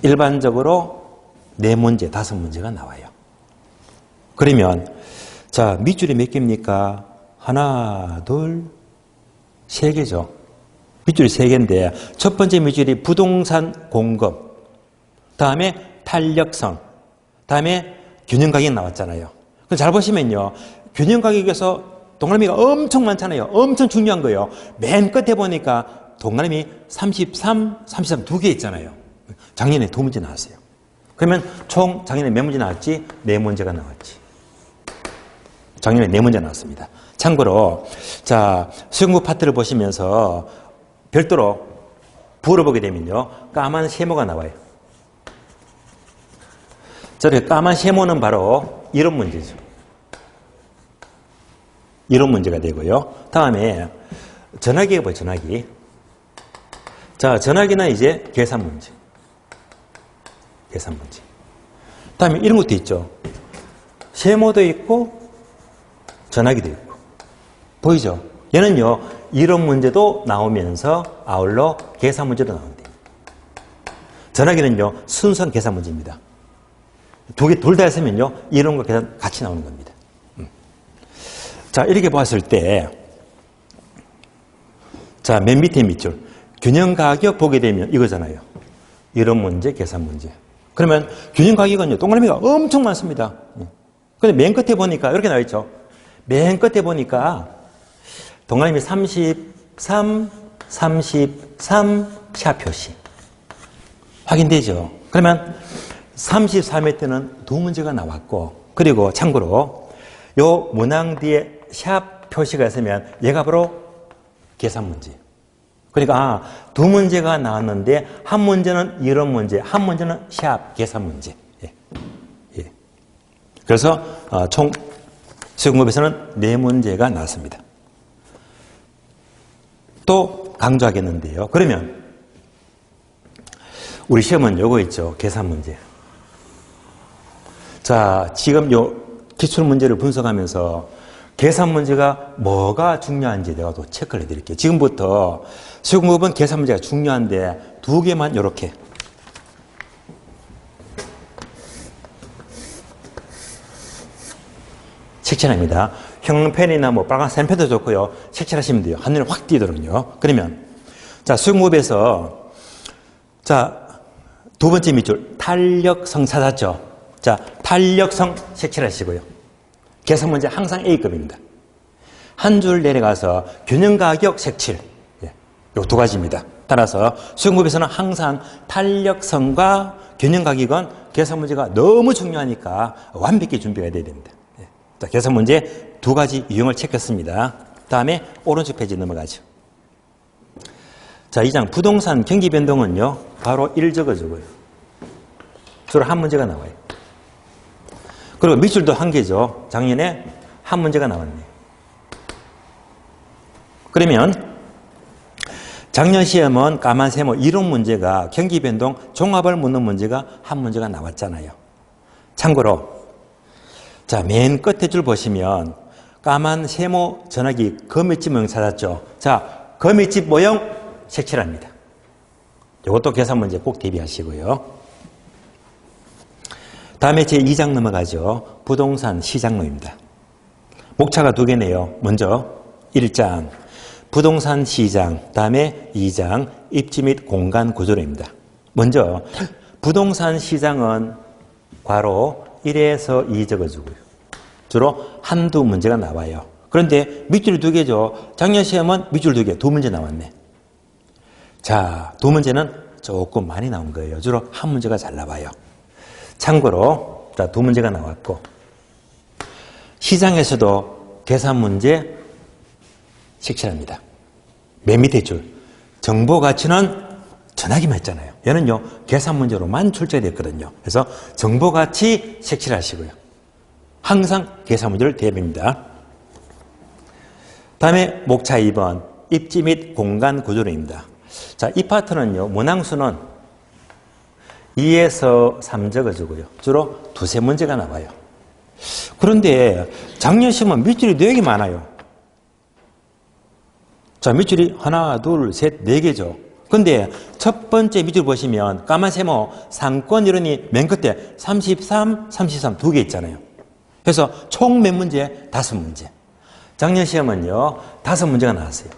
일반적으로 4문제, 5문제가 나와요. 그러면 자, 밑줄이 몇 개입니까? 하나, 둘, 3개죠. 밑줄이 3개인데 첫 번째 밑줄이 부동산 공급, 다음에 탄력성, 다음에 균형가격 나왔잖아요. 잘 보시면요. 균형가격에서 동그라미가 엄청 많잖아요. 엄청 중요한 거예요. 맨 끝에 보니까 동그라미 33 두 개 있잖아요. 작년에 2문제 나왔어요. 그러면 총 작년에 몇 문제 나왔지? 4문제가 나왔지. 작년에 4문제 나왔습니다. 참고로 자, 수용구 파트를 보시면서 별도로 불어보게 되면요. 까만 세모가 나와요. 저렇게 까만 세모는 바로 이론 문제죠. 이론 문제가 되고요. 다음에 전화기가 뭐예요? 전화기. 자, 전화기는 이제 계산 문제. 계산 문제. 다음에 이런 것도 있죠. 세모도 있고 전화기도 있고. 보이죠? 얘는요. 이론 문제도 나오면서 아울러 계산 문제도 나온대요. 전화기는요. 순수한 계산 문제입니다. 두 개 둘 다 했으면요. 이론과 계산 같이 나오는 겁니다. 자, 이렇게 봤을 때 자, 맨 밑에 밑줄 균형 가격 보게 되면 이거잖아요. 이론 문제, 계산 문제. 그러면 균형 가격은요. 동그라미가 엄청 많습니다. 근데 맨 끝에 보니까 이렇게 나와 있죠. 맨 끝에 보니까 동그라미 33, 33, 샤 표시. 확인되죠? 그러면 33회 때는 2문제가 나왔고, 그리고 참고로 요 문항 뒤에 샵 표시가 있으면 얘가 바로 계산 문제. 그러니까 2문제가 나왔는데 한 문제는 이론 문제, 한 문제는 샵 계산 문제. 예. 예. 그래서 총 수용급에서는 4문제가 나왔습니다. 또 강조하겠는데요. 그러면 우리 시험은 요거 있죠. 계산 문제. 자, 지금 요 기출 문제를 분석하면서 계산 문제가 뭐가 중요한지 내가 또 체크를 해드릴게요. 지금부터 수용급은 계산 문제가 중요한데 2개만 요렇게. 색칠합니다. 형펜이나 뭐 빨간 샘펜도 좋고요. 색칠하시면 돼요. 한눈에 확 띄도록요. 그러면 자, 수용급에서 자, 2번째 밑줄 탄력성 찾았죠. 자, 탄력성 색칠하시고요. 계산 문제 항상 A급입니다. 한 줄 내려가서 균형 가격 색칠. 예, 요 2가지입니다. 따라서 수용급에서는 항상 탄력성과 균형 가격은 계산 문제가 너무 중요하니까 완벽히 준비가 돼야 됩니다. 예. 자, 계산 문제 2가지 유형을 체크했습니다. 다음에 오른쪽 페이지 넘어가죠. 자, 2장 부동산 경기 변동은요. 바로 1 적어주고요. 주로 한 문제가 나와요. 그리고 밑줄도 1개죠. 작년에 한 문제가 나왔네요. 그러면 작년 시험은 까만 세모 이론 문제가 경기 변동 종합을 묻는 문제가 한 문제가 나왔잖아요. 참고로 자, 맨 끝에 줄 보시면 까만 세모 전화기 거미집 모형 찾았죠. 자, 거미집 모형 색칠합니다. 이것도 계산 문제 꼭 대비하시고요. 다음에 제2장 넘어가죠. 부동산 시장론입니다. 목차가 두 개네요. 먼저 1장 부동산 시장, 다음에 2장 입지 및 공간 구조론입니다. 먼저 부동산 시장은 괄호 1에서 2 적어주고요. 주로 한두 문제가 나와요. 그런데 밑줄이 두 개죠. 작년 시험은 밑줄 두 개, 두 문제 나왔네. 자, 두 문제는 조금 많이 나온 거예요. 주로 한 문제가 잘 나와요. 참고로 자, 두 문제가 나왔고 시장에서도 계산 문제 식출합니다. 맨 밑에 줄 정보 가치는 전화기만 했잖아요. 얘는요 계산 문제로만 출제됐거든요. 그래서 정보 가치 색칠하시고요. 항상 계산 문제를 대입합니다. 다음에 목차 2번 입지 및 공간 구조론입니다. 자, 이 파트는요 문항수는 2에서 3 적어주고요. 주로 두세 문제가 나와요. 그런데 작년 시험은 밑줄이 4개 많아요. 자, 밑줄이 하나, 둘, 셋, 4개죠. 근데 첫 번째 밑줄 보시면 까만 세모 상권 이론이 맨 끝에 33, 33 두 개 있잖아요. 그래서 총 몇 문제? 5문제. 작년 시험은요 5문제가 나왔어요.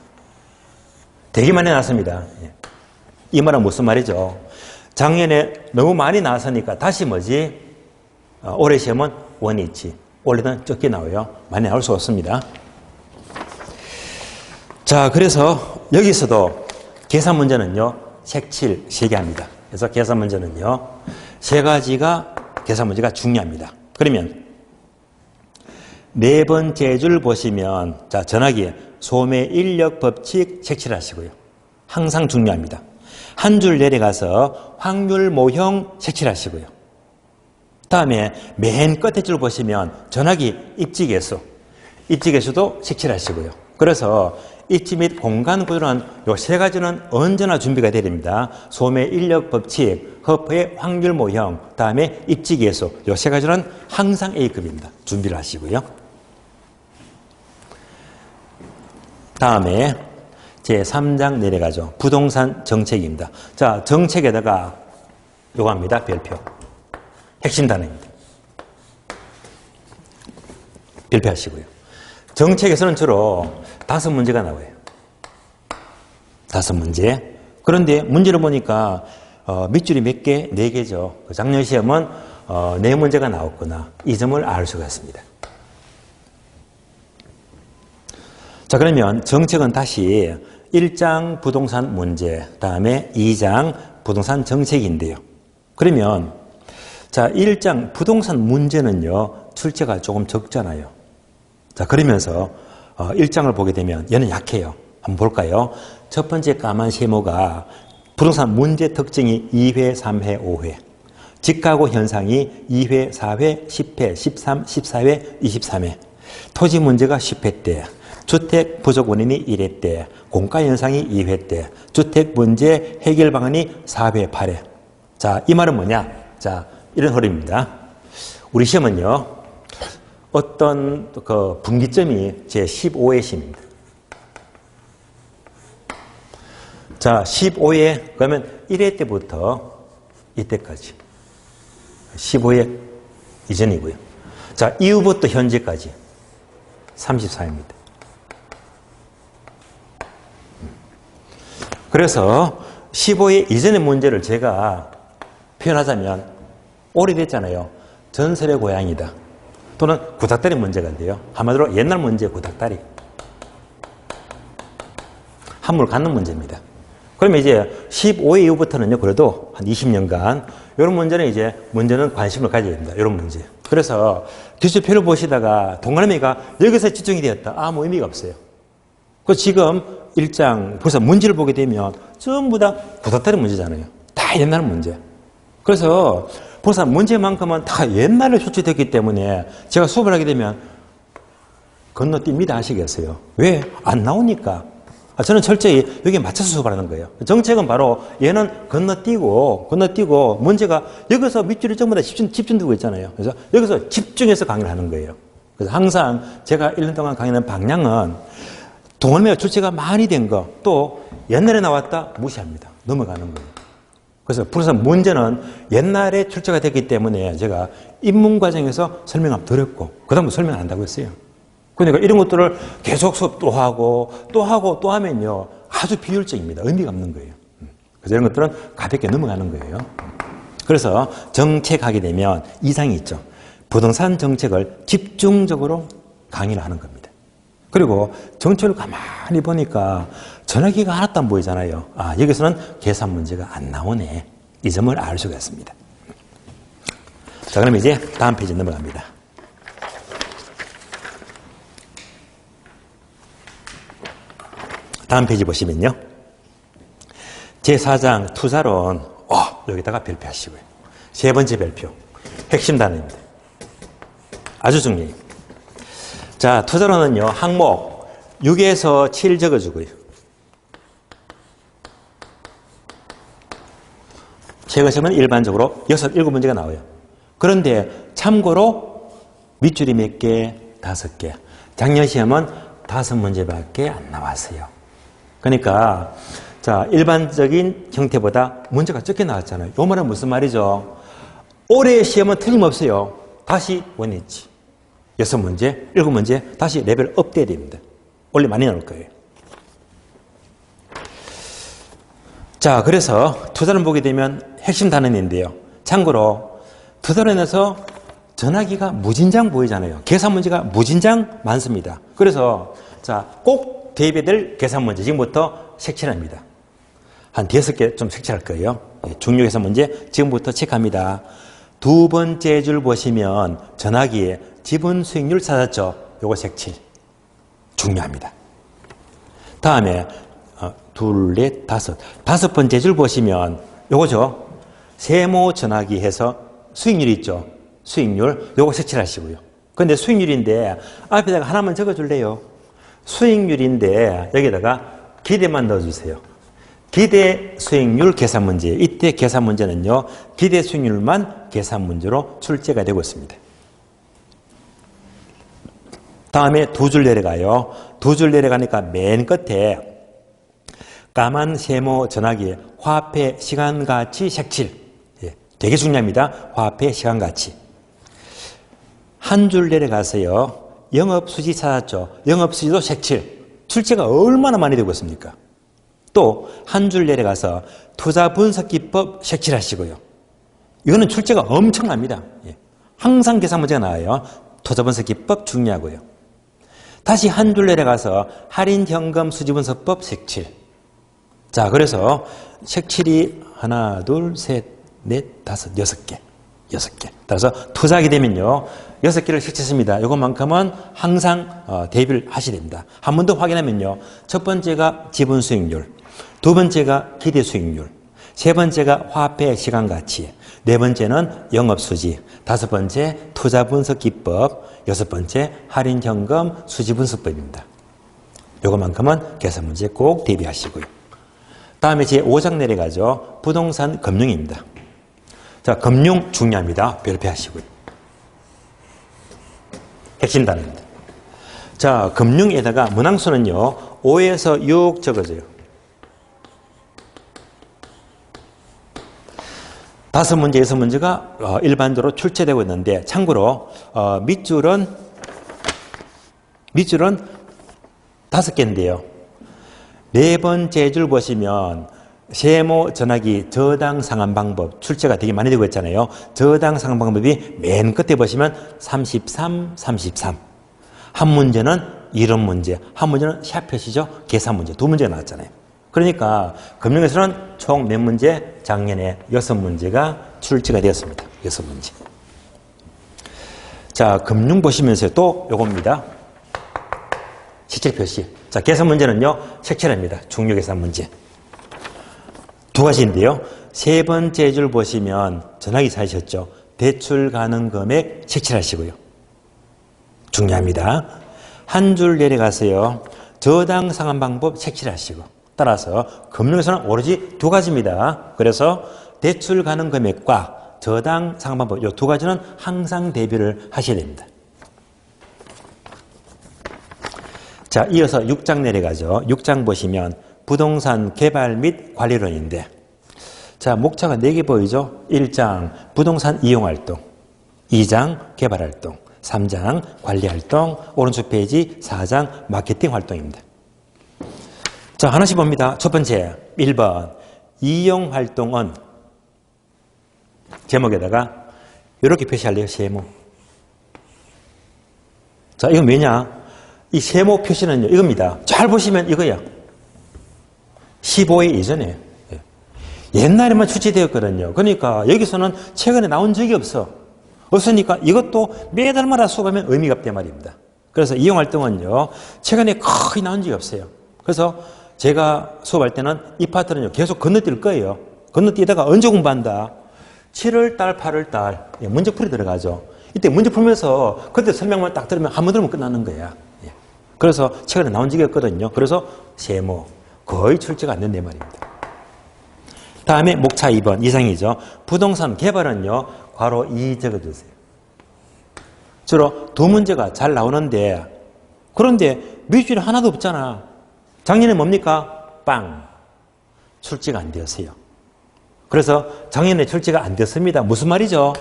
되게 많이 나왔습니다. 이 말은 무슨 말이죠? 작년에 너무 많이 나왔으니까 다시 뭐지? 올해 시험은 원이 있지. 올해는 적게 나와요. 많이 나올 수 없습니다. 자, 그래서 여기서도 계산 문제는요 색칠 3개 합니다. 그래서 계산 문제는요 3가지가 계산 문제가 중요합니다. 그러면 네 번째 줄 보시면 자, 전화기 소매 인력 법칙 색칠하시고요. 항상 중요합니다. 한 줄 내려가서 확률 모형 색칠하시고요. 다음에 맨 끝에 줄 보시면 전화기 입지계수, 입지계수도 색칠하시고요. 그래서 입지 및 공간 구조는 요 3가지는 언제나 준비가 되어야 됩니다. 소매 인력 법칙, 허프의 확률 모형, 다음에 입지계수 요 3가지는 항상 A급입니다. 준비를 하시고요. 다음에 제3장 내려가죠. 부동산 정책입니다. 자, 정책에다가 요거 합니다. 별표. 핵심 단어입니다. 별표하시고요. 정책에서는 주로 5문제가 나와요. 5문제. 그런데 문제를 보니까 밑줄이 몇 개? 4개죠. 작년 시험은 4문제가 나왔구나. 이 점을 알 수가 있습니다. 자, 그러면 정책은 다시 1장 부동산 문제, 다음에 2장 부동산 정책인데요. 그러면 자, 1장 부동산 문제는요 출제가 조금 적잖아요. 자, 그러면서 1장을 보게 되면 얘는 약해요. 한번 볼까요? 첫 번째 까만 세모가 부동산 문제 특징이 2회, 3회, 5회. 집가구 현상이 2회, 4회, 10회, 13, 14회, 23회. 토지 문제가 10회 때. 주택 부족 원인이 1회 때, 공가 현상이 2회 때, 주택 문제 해결 방안이 4회, 8회. 자, 이 말은 뭐냐? 자, 이런 흐름입니다. 우리 시험은요, 어떤 그 분기점이 제 15회 시입니다. 자, 15회, 그러면 1회 때부터 이때까지. 15회 이전이고요. 자, 이후부터 현재까지 34회입니다. 그래서 15회 이전의 문제를 제가 표현하자면 오래됐잖아요. 전설의 고향이다. 또는 구닥다리 문제가 돼요. 한마디로 옛날 문제 구닥다리. 한물 갖는 문제입니다. 그러면 이제 15회 이후부터는요, 그래도 한 20년간 이런 문제는 관심을 가져야 됩니다. 이런 문제. 그래서 기출표를 보시다가 동그라미가 여기서 지정이 되었다. 아무 의미가 없어요. 그 지금 1장 벌써 문제를 보게 되면 전부 다 구닥다리 문제잖아요. 다 옛날 문제. 그래서 벌써 문제만큼은 다 옛날에 출제됐기 때문에 제가 수업을 하게 되면 건너뜁니다 하시겠어요. 왜? 안 나오니까. 저는 철저히 여기에 맞춰서 수업을 하는 거예요. 정책은 바로 얘는 건너뛰고 문제가 여기서 밑줄이 전부 다 집중되고 있잖아요. 그래서 여기서 집중해서 강의를 하는 거예요. 그래서 항상 제가 1년 동안 강의하는 방향은 동원매가 출제가 많이 된 거, 또 옛날에 나왔다 무시합니다. 넘어가는 거예요. 그래서 부동산 문제는 옛날에 출제가 됐기 때문에 제가 입문 과정에서 설명 한번 드렸고 그 다음부터 설명 안 한다고 했어요. 그러니까 이런 것들을 계속 수업 또 하고 또 하면요 아주 비효율적입니다. 의미가 없는 거예요. 그래서 이런 것들은 가볍게 넘어가는 거예요. 그래서 정책하게 되면 이상이 있죠. 부동산 정책을 집중적으로 강의를 하는 겁니다. 그리고 정책을 가만히 보니까 전화기가 하나도 안 보이잖아요. 아, 여기서는 계산 문제가 안 나오네. 이 점을 알 수가 있습니다. 자, 그럼 이제 다음 페이지 넘어갑니다. 다음 페이지 보시면요. 제4장 투자론 여기다가 별표하시고요. 세 번째 별표. 핵심 단어입니다. 아주 중요해요. 자, 투자론은요. 항목 6에서 7 적어주고요. 최근 시험은 일반적으로 6, 7문제가 나와요. 그런데 참고로 밑줄이 몇 개? 5개. 작년 시험은 5문제밖에 안 나왔어요. 그러니까 자, 일반적인 형태보다 문제가 적게 나왔잖아요. 이 말은 무슨 말이죠? 올해 시험은 틀림없어요. 다시 원위치. 6문제, 7문제 다시 레벨 업돼야 됩니다. 원래 많이 나올 거예요. 자, 그래서 투자론 보게 되면 핵심 단원인데요. 참고로 투자론에서 전화기가 무진장 보이잖아요. 계산 문제가 무진장 많습니다. 그래서 자, 꼭 대비될 계산 문제 지금부터 색칠합니다. 한 5개 좀 색칠할 거예요. 중요 계산 문제 지금부터 체크합니다. 두 번째 줄 보시면 전화기에 지분 수익률 찾았죠. 요거 색칠. 중요합니다. 다음에 둘, 넷, 다섯 번째 줄 보시면 요거죠. 세모 전화기 해서 수익률 있죠. 수익률 요거 색칠하시고요. 근데 수익률인데 앞에다가 하나만 적어줄래요. 수익률인데 여기다가 기대만 넣어주세요. 기대 수익률 계산 문제. 이때 계산 문제는요. 기대 수익률만 계산 문제로 출제가 되고 있습니다. 다음에 두 줄 내려가요. 두 줄 내려가니까 맨 끝에 까만 세모 전화기에 화폐 시간가치 색칠. 예, 되게 중요합니다. 화폐 시간가치. 한 줄 내려가서요. 영업수지 찾았죠. 영업수지도 색칠. 출제가 얼마나 많이 되고 있습니까? 또 한 줄 내려가서 투자분석기법 색칠하시고요. 이거는 출제가 엄청납니다. 예. 항상 계산 문제가 나와요. 투자분석기법 중요하고요. 다시 한 줄 내려가서 할인현금 수지분석법 색칠. 자, 그래서 색칠이 하나, 둘, 셋, 넷, 다섯, 6개. 6개. 따라서 투자하게 되면요. 6개를 색칠했습니다. 이것만큼은 항상 대비를 하셔야 됩니다. 한 번 더 확인하면요. 첫 번째가 지분 수익률, 두 번째가 기대 수익률, 세 번째가 화폐 시간 가치, 네 번째는 영업수지, 다섯 번째 투자 분석 기법, 여섯 번째 할인 현금 수지 분석법입니다. 이것만큼은 계산 문제 꼭 대비하시고요. 다음에 제 5장 내려가죠. 부동산 금융입니다. 자, 금융 중요합니다. 별표하시고요. 핵심 단어입니다. 자, 금융에다가 문항수는요. 5에서 6 적어져요. 5문제, 6문제가 일반적으로 출제되고 있는데 참고로 밑줄은 5개인데요. 네 번째 줄 보시면 세모 전화기 저당 상환 방법 출제가 되게 많이 되고 있잖아요. 저당 상환 방법이 맨 끝에 보시면 33, 33. 한 문제는 이론 문제, 한 문제는 샤표시죠. 계산 문제. 두 문제가 나왔잖아요. 그러니까 금융에서는 총 몇 문제? 작년에 6문제가 출제가 되었습니다. 6문제. 자, 금융 보시면서 또 요겁니다. 색칠 표시. 자, 계산 문제는요. 색칠합니다. 중요 계산 문제. 두 가지인데요. 세 번째 줄 보시면 전화기 찾으셨죠. 대출 가능 금액 색칠하시고요. 중요합니다. 한 줄 내려가세요. 저당 상환 방법 색칠하시고. 따라서 금융에서는 오로지 두 가지입니다. 그래서 대출 가능 금액과 저당 상환 방법 이 두 가지는 항상 대비를 하셔야 됩니다. 자, 이어서 6장 내려가죠. 6장 보시면 부동산 개발 및 관리론인데 자, 목차가 4개 보이죠? 1장 부동산 이용활동, 2장 개발활동, 3장 관리활동, 오른쪽 페이지 4장 마케팅활동입니다. 자, 하나씩 봅니다. 첫 번째, 1번 이용활동은 제목에다가 이렇게 표시할래요. 세모. 자, 이건 왜냐? 이 세모 표시는요, 이겁니다. 잘 보시면 이거야. 15회 이전에. 옛날에만 출제되었거든요. 그러니까 여기서는 최근에 나온 적이 없으니까 이것도 매달마다 수업하면 의미가 없단 말입니다. 그래서 이용활동은요, 최근에 거의 나온 적이 없어요. 그래서 제가 수업할 때는 이 파트는요, 계속 건너뛸 거예요. 건너뛰다가 언제 공부한다? 7월달, 8월달 문제풀이 들어가죠. 이때 문제 풀면서 그때 설명만 딱 들으면 한 번 들으면 끝나는 거야. 그래서 최근에 나온 적이 없거든요. 그래서 세모 거의 출제가 안 된단 말입니다. 다음에 목차 2번 이상이죠. 부동산 개발은요, 괄호 2 적어주세요. 주로 두 문제가 잘 나오는데, 그런데 밑줄이 하나도 없잖아. 작년에 뭡니까? 빵. 출제가 안 되었어요. 그래서 작년에 출제가 안 됐습니다. 무슨 말이죠?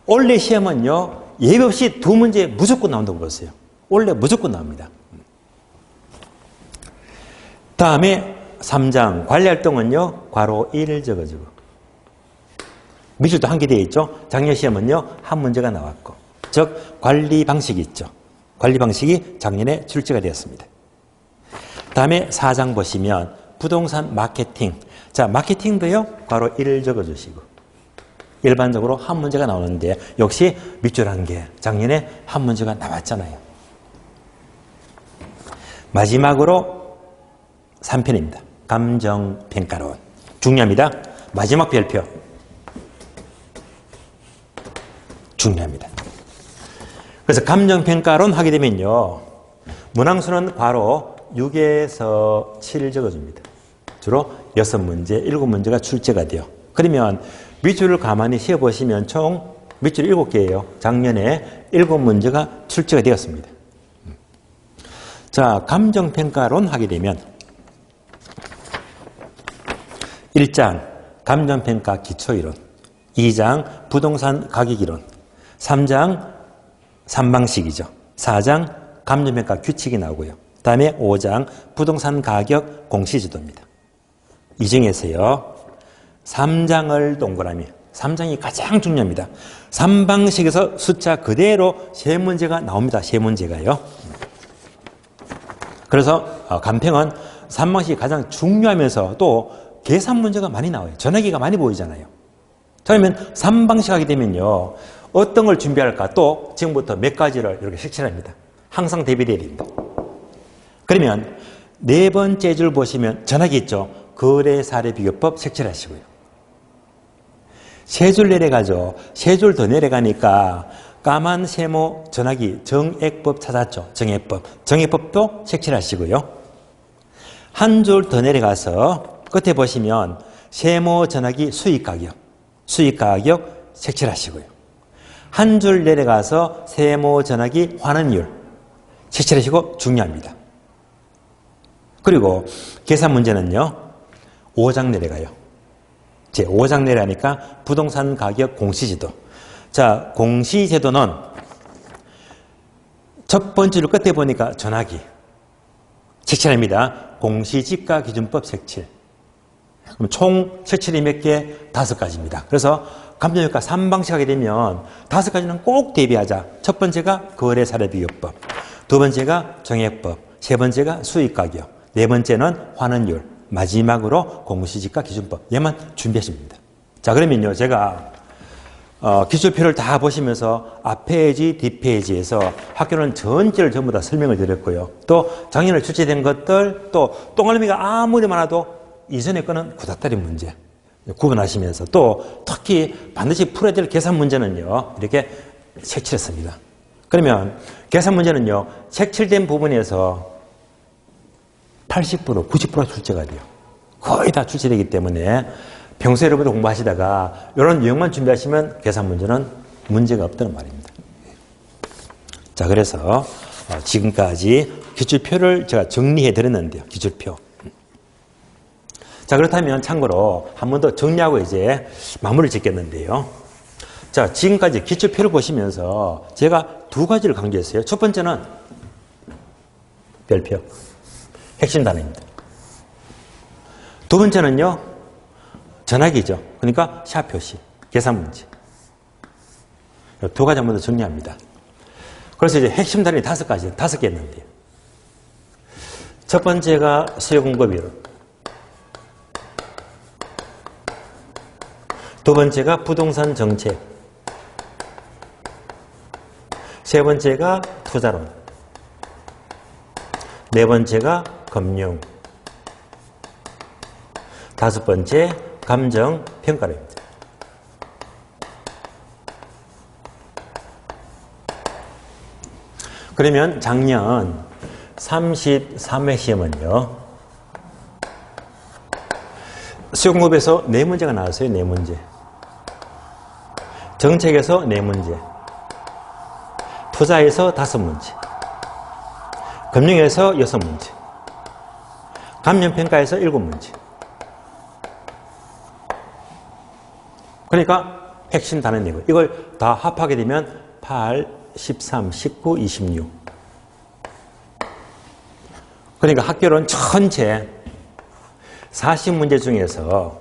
올해 시험은요, 예비 없이 두 문제 무조건 나온다고 보세요. 올해 무조건 나옵니다. 다음에 3장 관리활동은요, 괄호 1을 적어주고. 밑줄도 한 개 되어 있죠. 작년 시험은요, 한 문제가 나왔고. 즉, 관리 방식이 있죠. 관리 방식이 작년에 출제가 되었습니다. 다음에 4장 보시면 부동산 마케팅. 자, 마케팅도요, 괄호 1을 적어주시고. 일반적으로 한 문제가 나오는데 역시 밑줄 한 개. 작년에 한 문제가 나왔잖아요. 마지막으로 3편입니다. 감정평가론. 중요합니다. 마지막 별표. 중요합니다. 그래서 감정평가론 하게 되면요, 문항수는 괄호 6에서 7을 적어줍니다. 주로 6문제, 7문제가 출제가 돼요. 그러면 밑줄을 가만히 세어보시면 총 밑줄 7개예요. 작년에 7문제가 출제가 되었습니다. 자, 감정평가론 하게 되면 1장 감정평가 기초이론, 2장 부동산 가격이론, 3장 3방식이죠. 4장 감정평가 규칙이 나오고요. 다음에 5장 부동산 가격 공시지도입니다. 이 중에서요, 3장을 동그라미, 3장이 가장 중요합니다. 3방식에서 숫자 그대로 세 문제가 나옵니다. 세 문제가요. 그래서 간평은 3방식이 가장 중요하면서 또 계산 문제가 많이 나와요. 전화기가 많이 보이잖아요. 그러면 3방식 하게 되면요, 어떤 걸 준비할까? 또 지금부터 몇 가지를 이렇게 색칠합니다. 항상 대비되어야 됩니다. 그러면 네 번째 줄 보시면 전화기 있죠. 거래 사례 비교법 색칠하시고요. 세 줄 내려가죠. 세 줄 더 내려가니까 까만 세모 전화기 정액법 찾았죠. 정액법도 색칠하시고요. 한 줄 더 내려가서 끝에 보시면 세모 전화기 수익가격 색칠하시고요. 한 줄 내려가서 세모 전화기 환원율 색칠하시고 중요합니다. 그리고 계산 문제는요, 5장 내려가요. 제 5장 내려가니까 부동산 가격 공시지도. 자, 공시제도는 첫 번째 줄 끝에 보니까 전화기 색칠합니다. 공시지가 기준법 색칠. 그럼 총 색칠이 몇 개? 5가지입니다. 그래서 감정평가 3방식 하게 되면 5가지는 꼭 대비하자. 첫 번째가 거래 사례 비교법, 두 번째가 정액법, 세 번째가 수익가격, 네 번째는 환원율, 마지막으로 공시지가 기준법. 얘만 준비하시면 됩니다. 자, 그러면요, 제가 기출표를 다 보시면서 앞페이지, 뒷페이지에서 학교는 전체를 전부 다 설명을 드렸고요. 또 작년에 출제된 것들, 또 똥알미가 아무리 많아도 이전에 거는 구닥다리 문제 구분하시면서, 또 특히 반드시 풀어야 될 계산 문제는요, 이렇게 색칠했습니다. 그러면 계산 문제는요, 색칠된 부분에서 80%, 90% 출제가 돼요. 거의 다 출제되기 때문에 평소에 여러분들 공부하시다가 이런 유형만 준비하시면 계산 문제는 문제가 없다는 말입니다. 자, 그래서 지금까지 기출표를 제가 정리해 드렸는데요. 기출표. 자, 그렇다면 참고로 한 번 더 정리하고 이제 마무리를 짓겠는데요. 자, 지금까지 기출표를 보시면서 제가 두 가지를 강조했어요. 첫 번째는 별표, 핵심 단어입니다. 두 번째는요, 전화기죠. 그러니까 샵 표시, 계산 문제. 두 가지 한 번 더 정리합니다. 그래서 이제 핵심 단위 5가지, 5개 있는데요. 첫 번째가 수요 공급 이론. 두 번째가 부동산 정책. 세 번째가 투자론. 네 번째가 금융. 다섯 번째, 감정 평가론입니다. 그러면 작년 33회 시험은요, 수요공급에서 4문제가 나왔어요. 4문제. 정책에서 4문제. 투자에서 5문제. 금융에서 6문제. 감정평가에서 7문제. 그러니까 핵심 단어 내고 이걸 다 합하게 되면 8, 13, 19, 26. 그러니까 학교는 전체 40문제 중에서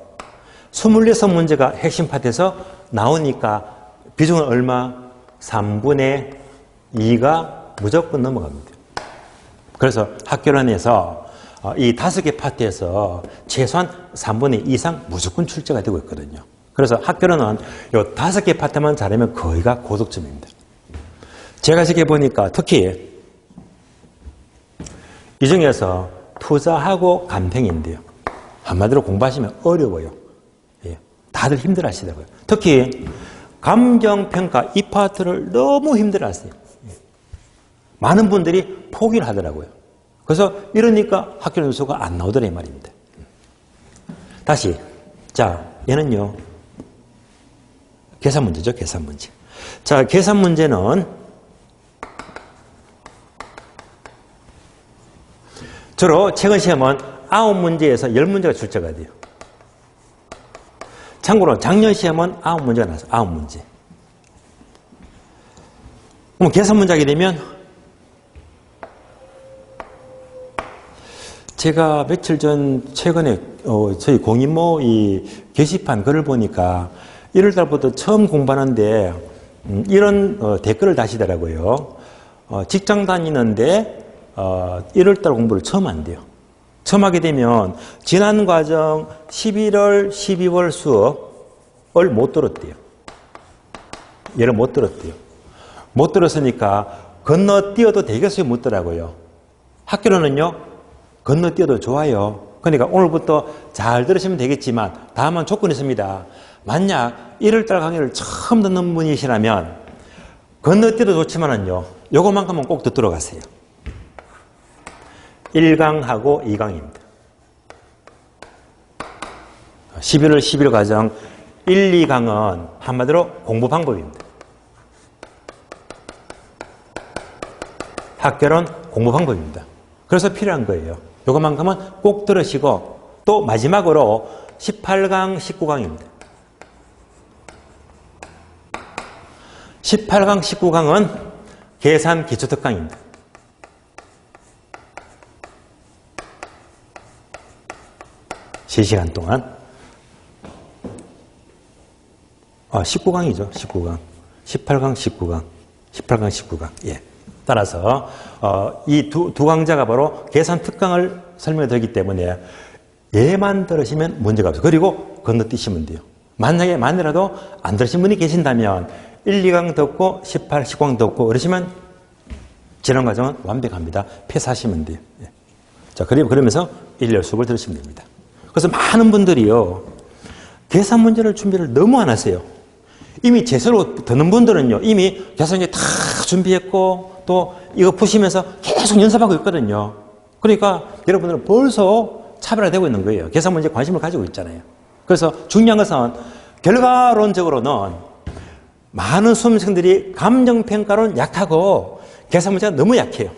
26문제가 핵심 파트에서 나오니까 비중은 얼마? 3분의 2가 무조건 넘어갑니다. 그래서 학교론에서 이 5개 파트에서 최소한 3분의 2 이상 무조건 출제가 되고 있거든요. 그래서 학교론은 이 5개 파트만 잘하면 거의가 고득점입니다. 제가 이렇게 보니까 특히 이 중에서 투자하고 감평인데요. 한마디로 공부하시면 어려워요. 예, 다들 힘들어 하시더라고요. 특히 감정평가 이 파트를 너무 힘들어 하세요. 예. 많은 분들이 포기를 하더라고요. 그래서 이러니까 학교 점수가 안 나오더라 이 말입니다. 다시, 자, 얘는요, 계산 문제죠, 계산 문제. 자, 계산 문제는 주로 최근 시험은 9문제에서 10문제가 출제가 돼요. 참고로 작년 시험은 9문제가 나왔어요. 9문제. 그럼 계산 문제 하게 되면 제가 며칠 전 최근에 저희 공인모 이 게시판 글을 보니까 1월달부터 처음 공부하는데 이런 댓글을 다시더라고요. 직장 다니는데 1월달 공부를 처음 한대요. 처음 하게 되면 지난 과정 11월, 12월 수업을 못 들었대요. 얘를 못 들었대요. 못 들었으니까 건너뛰어도 되겠어요? 묻더라고요. 학교로는요, 건너뛰어도 좋아요. 그러니까 오늘부터 잘 들으시면 되겠지만 다만 조건이 있습니다. 만약 1월달 강의를 처음 듣는 분이시라면 건너뛰어도 좋지만은요, 요것만큼은 꼭 듣도록 하세요. 1강하고 2강입니다. 11월, 11월 과정 1, 2강은 한마디로 공부 방법입니다. 학교는 공부 방법입니다. 그래서 필요한 거예요. 요것만큼은 꼭 들으시고 또 마지막으로 18강, 19강입니다. 18강, 19강은 계산 기초특강입니다. (3시간) 동안 19강이죠. 19강. 18강, 19강. 18강, 19강. 예. 따라서 이 두 강좌가 바로 계산 특강을 설명해 드리기 때문에 얘만 들으시면 문제가 없어요. 그리고 건너뛰시면 돼요. 만약에 만이라도 안 들으신 분이 계신다면 1, 2강 듣고 18, 19강 듣고 그러시면 지난 과정은 완벽합니다. 패스하시면 돼요. 예. 자, 그러면서 1년 수업을 들으시면 됩니다. 그래서 많은 분들이요, 계산 문제를 준비를 너무 안 하세요. 이미 제대로 듣는 분들은요, 이미 계산 문제 다 준비했고, 또 이거 푸시면서 계속 연습하고 있거든요. 그러니까 여러분들은 벌써 차별화되고 있는 거예요. 계산 문제에 관심을 가지고 있잖아요. 그래서 중요한 것은 결과론적으로는 많은 수험생들이 감정평가로는 약하고 계산 문제가 너무 약해요.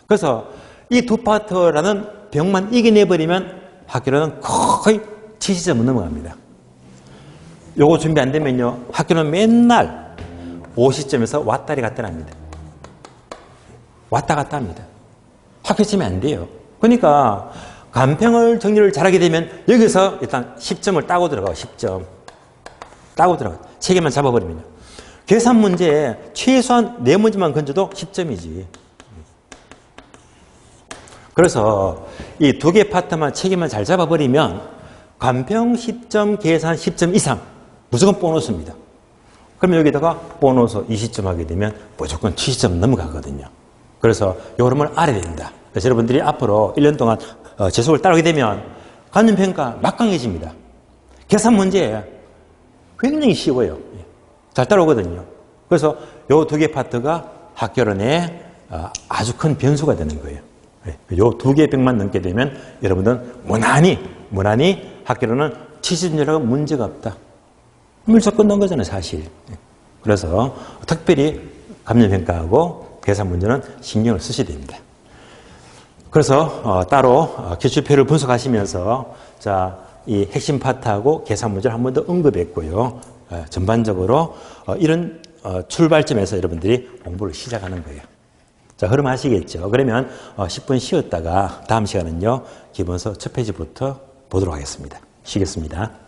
그래서 이 두 파트라는 벽만 이겨내버리면 학교는 거의 70점은 넘어갑니다. 요거 준비 안 되면요, 학교는 맨날 50점에서 왔다리 갔다 합니다. 왔다 갔다 합니다. 학교 치면 안 돼요. 그러니까 간평을 정리를 잘하게 되면 여기서 일단 10점을 따고 들어가요. 10점. 따고 들어가요. 세 개만 잡아버리면요. 계산 문제에 최소한 4문제만 건져도 10점이지. 그래서 이 2개 파트만 세 개만 잘 잡아버리면 간평 10점, 계산 10점 이상 무조건 보너스입니다. 그러면 여기다가 보너스 20점 하게 되면 무조건 70점 넘어가거든요. 그래서 요 흐름을 알아야 됩니다. 그래서 여러분들이 앞으로 1년 동안 재수를 따르게 되면 간접평가 막강해집니다. 계산 문제 굉장히 쉬워요. 잘 따라오거든요. 그래서 요 2개 파트가 학교론에 아주 큰 변수가 되는 거예요. 요 2개 병만 넘게 되면 여러분들은 무난히 학교론은 70점이라고 문제가 없다. 물속 끝난 거잖아요, 사실. 그래서 특별히 감정평가하고 계산 문제는 신경을 쓰셔야 됩니다. 그래서 따로 기출표를 분석하시면서 자, 이 핵심 파트하고 계산 문제를 한 번 더 언급했고요. 전반적으로 이런 출발점에서 여러분들이 공부를 시작하는 거예요. 자, 흐름 아시겠죠? 그러면 10분 쉬었다가 다음 시간은요, 기본서 첫 페이지부터 보도록 하겠습니다. 쉬겠습니다.